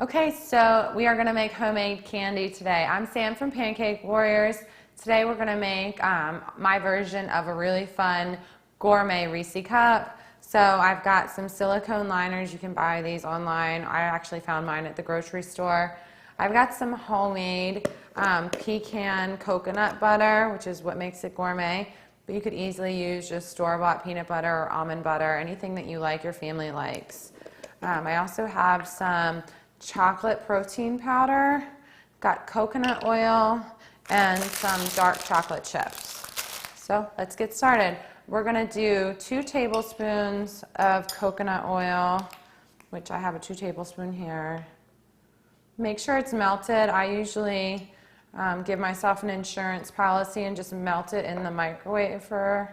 Okay, so we are going to make homemade candy today. I'm Sam from Pancake Warriors. Today we're going to make my version of a really fun gourmet Reese cup. So I've got some silicone liners. You can buy these online. I actually found mine at the grocery store. I've got some homemade pecan coconut butter, which is what makes it gourmet. But you could easily use just store-bought peanut butter or almond butter, anything that you like, your family likes. I also have some chocolate protein powder, got coconut oil, and some dark chocolate chips. So let's get started. We're going to do 2 tablespoons of coconut oil, which I have a 2 tablespoon here. Make sure it's melted. I usually give myself an insurance policy and just melt it in the microwave for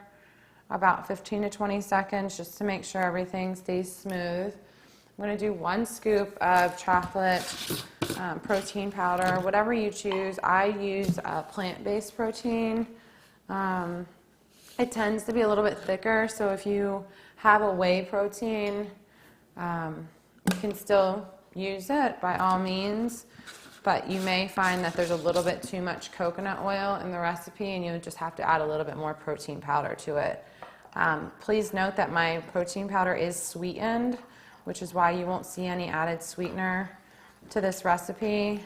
about 15 to 20 seconds just to make sure everything stays smooth. I'm going to do 1 scoop of chocolate protein powder, whatever you choose. I use plant-based protein. It tends to be a little bit thicker, so if you have a whey protein, you can still use it by all means, but you may find that there's a little bit too much coconut oil in the recipe and you just have to add a little bit more protein powder to it. Please note that my protein powder is sweetened, which is why you won't see any added sweetener to this recipe.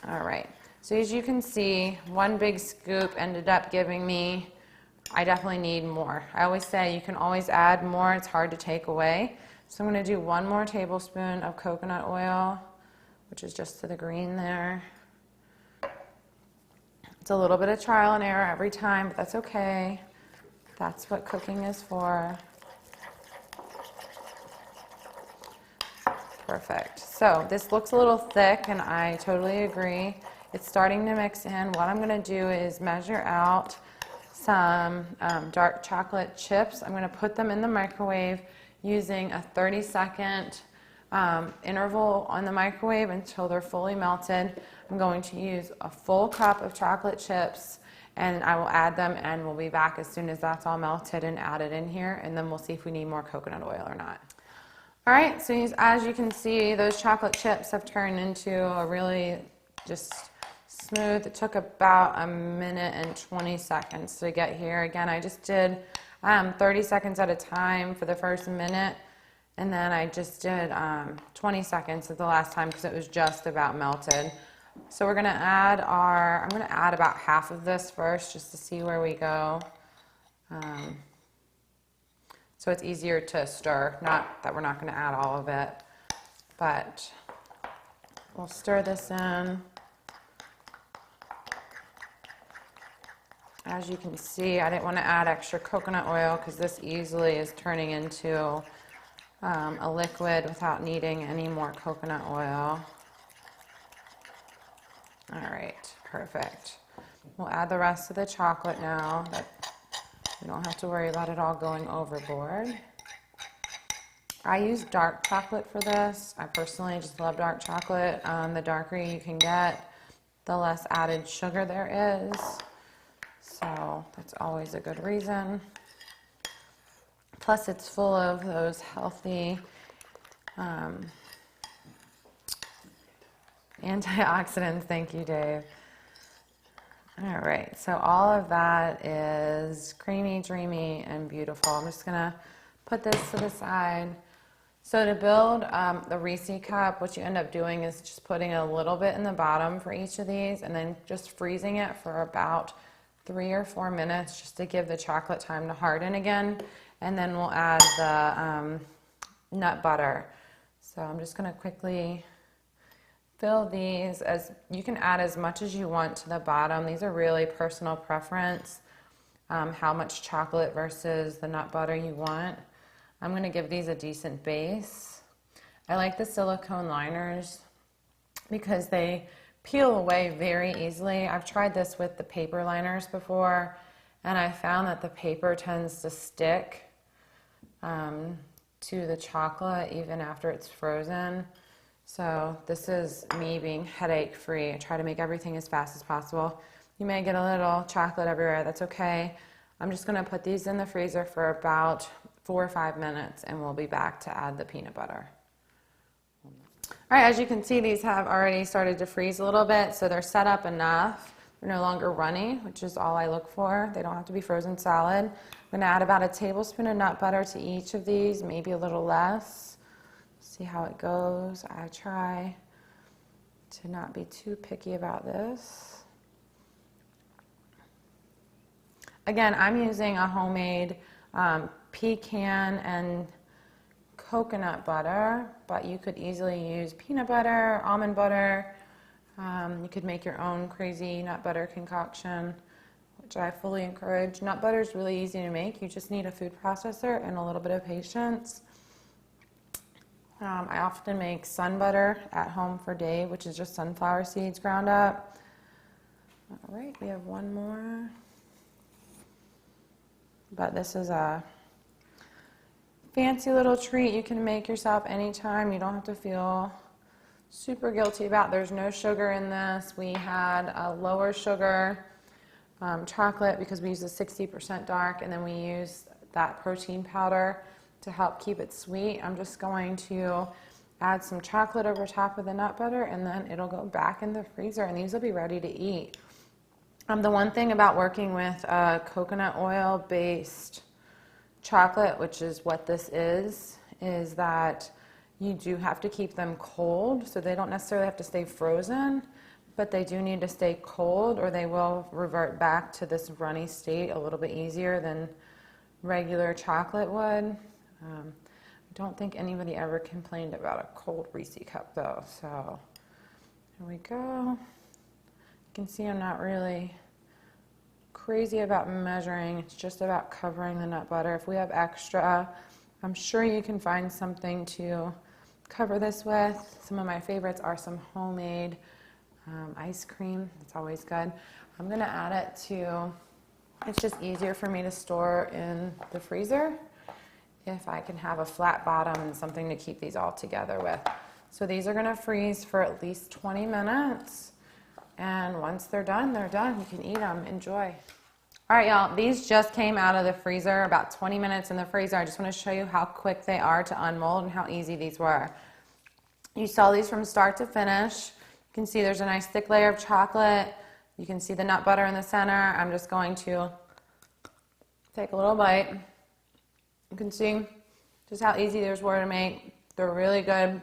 All right, so as you can see, 1 big scoop ended up giving me, I definitely need more. I always say you can always add more, it's hard to take away. So I'm going to do 1 more tablespoon of coconut oil, which is just to the green there. It's a little bit of trial and error every time, but that's okay. That's what cooking is for. Perfect. So this looks a little thick, and I totally agree. It's starting to mix in. What I'm going to do is measure out some dark chocolate chips. I'm going to put them in the microwave using a 30-second interval on the microwave until they're fully melted. I'm going to use a full cup of chocolate chips, and I will add them, and we'll be back as soon as that's all melted and added in here, and then we'll see if we need more coconut oil or not. All right, so as you can see, those chocolate chips have turned into a really just smooth. It took about 1 minute and 20 seconds to get here. Again, I just did 30 seconds at a time for the first minute, and then I just did 20 seconds at the last time because it was just about melted. So we're going to add I'm going to add about half of this first just to see where we go. So it's easier to stir, not that we're not going to add all of it, but we'll stir this in. As you can see, I didn't want to add extra coconut oil because this easily is turning into a liquid without needing any more coconut oil. All right, perfect. We'll add the rest of the chocolate now. We don't have to worry about it all going overboard. I use dark chocolate for this. I personally just love dark chocolate. The darker you can get, the less added sugar there is. So that's always a good reason. Plus it's full of those healthy antioxidants. Thank you, Dave. All right, so all of that is creamy, dreamy, and beautiful. I'm just gonna put this to the side. So to build the Reese cup, what you end up doing is just putting a little bit in the bottom for each of these and then just freezing it for about 3 or 4 minutes just to give the chocolate time to harden again. And then we'll add the nut butter. So I'm just gonna quickly fill these. As you can add as much as you want to the bottom. These are really personal preference, how much chocolate versus the nut butter you want. I'm going to give these a decent base. I like the silicone liners because they peel away very easily. I've tried this with the paper liners before, and I found that the paper tends to stick to the chocolate even after it's frozen. So this is me being headache free. I try to make everything as fast as possible. You may get a little chocolate everywhere, that's okay. I'm just gonna put these in the freezer for about 4 or 5 minutes and we'll be back to add the peanut butter. All right, as you can see, these have already started to freeze a little bit, so they're set up enough. They're no longer runny, which is all I look for. They don't have to be frozen solid. I'm going to add about a tablespoon of nut butter to each of these, maybe a little less. See how it goes. I try to not be too picky about this. Again, I'm using a homemade pecan and coconut butter, but you could easily use peanut butter, almond butter. You could make your own crazy nut butter concoction, which I fully encourage. Nut butter is really easy to make. You just need a food processor and a little bit of patience. I often make sun butter at home for Dave, which is just sunflower seeds ground up. All right, we have one more. But this is a fancy little treat you can make yourself anytime. You don't have to feel super guilty about. There's no sugar in this. We had a lower sugar chocolate because we use a 60% dark, and then we use that protein powder to help keep it sweet. I'm just going to add some chocolate over top of the nut butter, and then it'll go back in the freezer, and these will be ready to eat. The one thing about working with a coconut oil based chocolate, which is what this is that you do have to keep them cold, so they don't necessarily have to stay frozen, but they do need to stay cold or they will revert back to this runny state a little bit easier than regular chocolate would. I don't think anybody ever complained about a cold Reese cup though, so here we go. You can see I'm not really crazy about measuring. It's just about covering the nut butter. If we have extra, I'm sure you can find something to cover this with. Some of my favorites are some homemade ice cream. It's always good. I'm going to add it to, it's just easier for me to store in the freezer if I can have a flat bottom and something to keep these all together with. So these are going to freeze for at least 20 minutes. And once they're done, they're done. You can eat them. Enjoy. All right, y'all. These just came out of the freezer, about 20 minutes in the freezer. I just want to show you how quick they are to unmold and how easy these were. You saw these from start to finish. You can see there's a nice thick layer of chocolate. You can see the nut butter in the center. I'm just going to take a little bite. You can see just how easy these were to make. They're really good.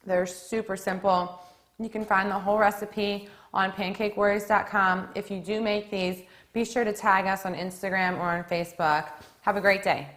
They're super simple. You can find the whole recipe on pancakewarriors.com. If you do make these, be sure to tag us on Instagram or on Facebook. Have a great day.